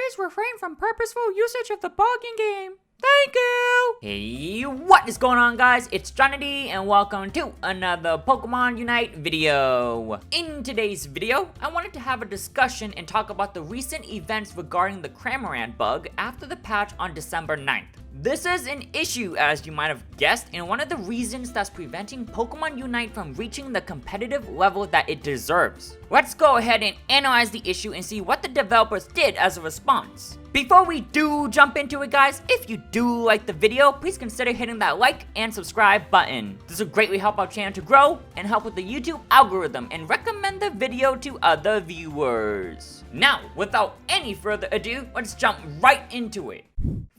Please refrain from purposeful usage of the bug in game. Thank you! Hey, what is going on, guys? It's Johnny and welcome to another Pokemon Unite video. In today's video, I wanted to have a discussion and talk about the recent events regarding the Cramorant bug after the patch on December 9th. This is an issue, as you might have guessed, and one of the reasons that's preventing Pokemon Unite from reaching the competitive level that it deserves. Let's go ahead and analyze the issue and see what the developers did as a response. Before we do jump into it, guys, if you do like the video, please consider hitting that like and subscribe button. This will greatly help our channel to grow and help with the YouTube algorithm and recommend the video to other viewers. Now, without any further ado, let's jump right into it.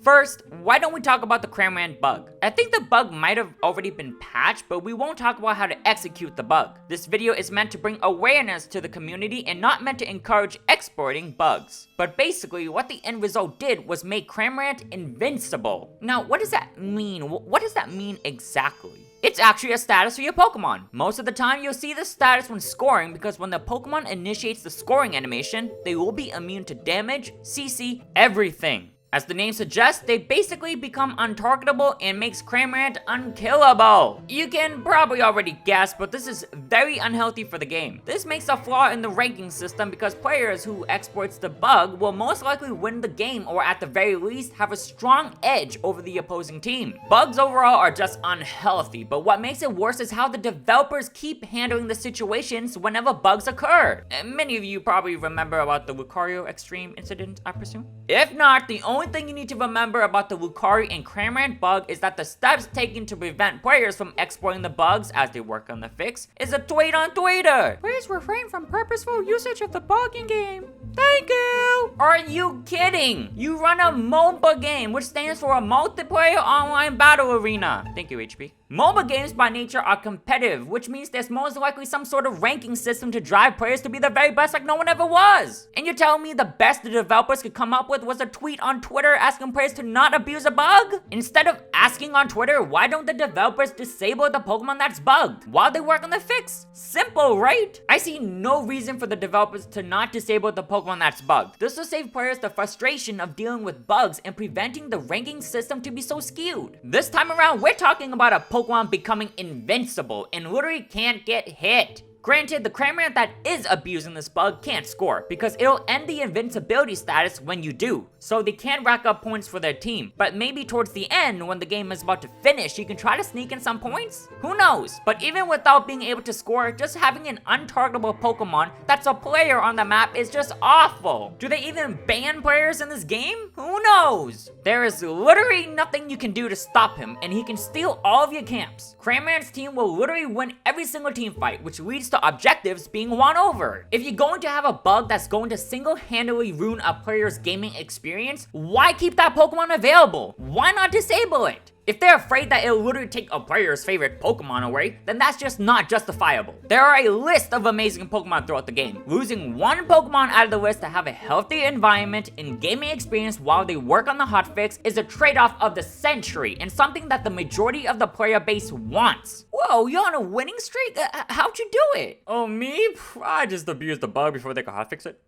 First, why don't we talk about the Cramorant bug? I think the bug might have already been patched, but we won't talk about how to execute the bug. This video is meant to bring awareness to the community and not meant to encourage exploiting bugs. But basically, what the end result did was make Cramorant invincible. Now, what does that mean? What does that mean exactly? It's actually a status for your Pokemon. Most of the time, you'll see this status when scoring because when the Pokemon initiates the scoring animation, they will be immune to damage, CC, everything. As the name suggests, they basically become untargetable and makes Cramorant unkillable. You can probably already guess, but this is very unhealthy for the game. This makes a flaw in the ranking system because players who exploits the bug will most likely win the game or at the very least have a strong edge over the opposing team. Bugs overall are just unhealthy, but what makes it worse is how the developers keep handling the situations whenever bugs occur. And many of you probably remember about the Lucario Extreme incident, I presume? If not, the only thing you need to remember about the Lucario and Cramorant bug is that the steps taken to prevent players from exploiting the bugs as they work on the fix is a tweet on Twitter. Please refrain from purposeful usage of the bug in game. Thank you! Are you kidding? You run a MOBA game, which stands for a multiplayer online battle arena. Thank you, HP. MOBA games by nature are competitive, which means there's most likely some sort of ranking system to drive players to be the very best like no one ever was. And you're telling me the best the developers could come up with was a tweet on Twitter asking players to not abuse a bug? Instead of asking on Twitter, why don't the developers disable the Pokemon that's bugged while they work on the fix? Simple, right? I see no reason for the developers to not disable the Pokemon that's bugged. This will save players the frustration of dealing with bugs and preventing the ranking system to be so skewed. This time around, we're talking about a Pokemon becoming invincible and literally can't get hit. Granted, the Cramorant that is abusing this bug can't score because it'll end the invincibility status when you do, so they can't rack up points for their team. But maybe towards the end, when the game is about to finish, you can try to sneak in some points? Who knows? But even without being able to score, just having an untargetable Pokemon that's a player on the map is just awful. Do they even ban players in this game? Who knows? There is literally nothing you can do to stop him, and he can steal all of your camps. Cramorant's team will literally win every single team fight, which leads to objectives being won over. If you're going to have a bug that's going to single-handedly ruin a player's gaming experience, why keep that Pokemon available? Why not disable it? If they're afraid that it'll literally take a player's favorite Pokemon away, then that's just not justifiable. There are a list of amazing Pokemon throughout the game. Losing one Pokemon out of the list to have a healthy environment and gaming experience while they work on the hotfix is a trade-off of the century and something that the majority of the player base wants. Whoa, you're on a winning streak? How'd you do it? Oh, me? I just abused the bug before they could hotfix it.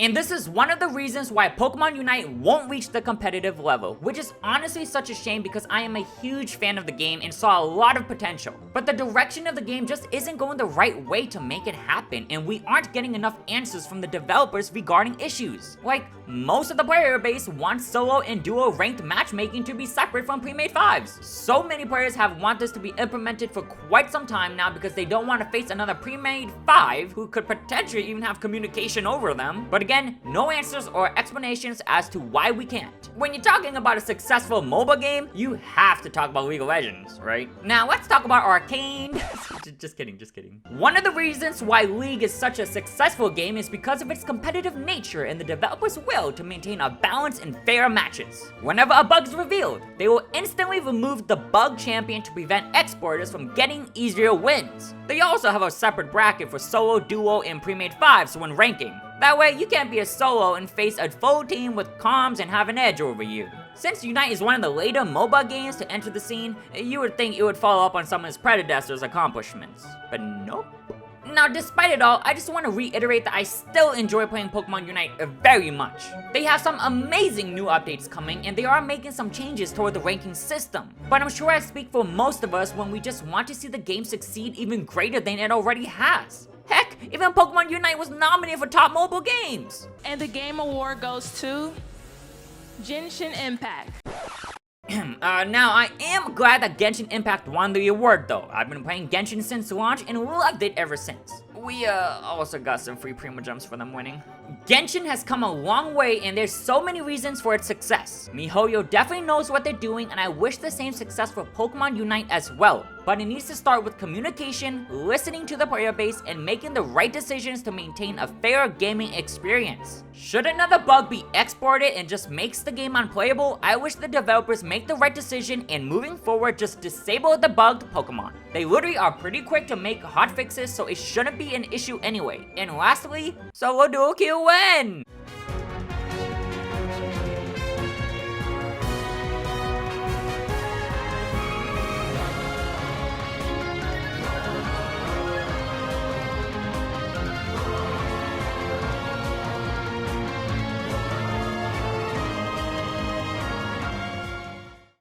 And this is one of the reasons why Pokemon Unite won't reach the competitive level, which is honestly such a shame because I am a huge fan of the game and saw a lot of potential. But the direction of the game just isn't going the right way to make it happen, and we aren't getting enough answers from the developers regarding issues. Like, most of the player base wants solo and duo ranked matchmaking to be separate from pre-made 5s. So many players have wanted this to be implemented for quite some time now because they don't want to face another pre-made 5 who could potentially even have communication over them. But again, no answers or explanations as to why we can't. When you're talking about a successful MOBA game, you have to talk about League of Legends, right? Now let's talk about Arcane. Just kidding. One of the reasons why League is such a successful game is because of its competitive nature and the developers' will to maintain a balance and fair matches. Whenever a bug is revealed, they will instantly remove the bug champion to prevent exporters from getting easier wins. They also have a separate bracket for solo, duo, and pre-made 5s when ranking. That way, you can't be a solo and face a full team with comms and have an edge over you. Since Unite is one of the later MOBA games to enter the scene, you would think it would follow up on some of its predecessors' accomplishments. But nope. Now, despite it all, I just want to reiterate that I still enjoy playing Pokemon Unite very much. They have some amazing new updates coming, and they are making some changes toward the ranking system. But I'm sure I speak for most of us when we just want to see the game succeed even greater than it already has. Heck, even Pokemon Unite was nominated for top mobile games. And the game award goes to Genshin Impact. Now, I am glad that Genshin Impact won the award though. I've been playing Genshin since launch and loved it ever since. We also got some free Primogems for them winning. Genshin has come a long way and there's so many reasons for its success. MiHoYo definitely knows what they're doing and I wish the same success for Pokemon Unite as well. But it needs to start with communication, listening to the player base, and making the right decisions to maintain a fair gaming experience. Should another bug be exported and just makes the game unplayable, I wish the developers make the right decision and moving forward just disable the bugged Pokemon. They literally are pretty quick to make hot fixes, so it shouldn't be an issue anyway. And lastly, Solo Duo Kill win!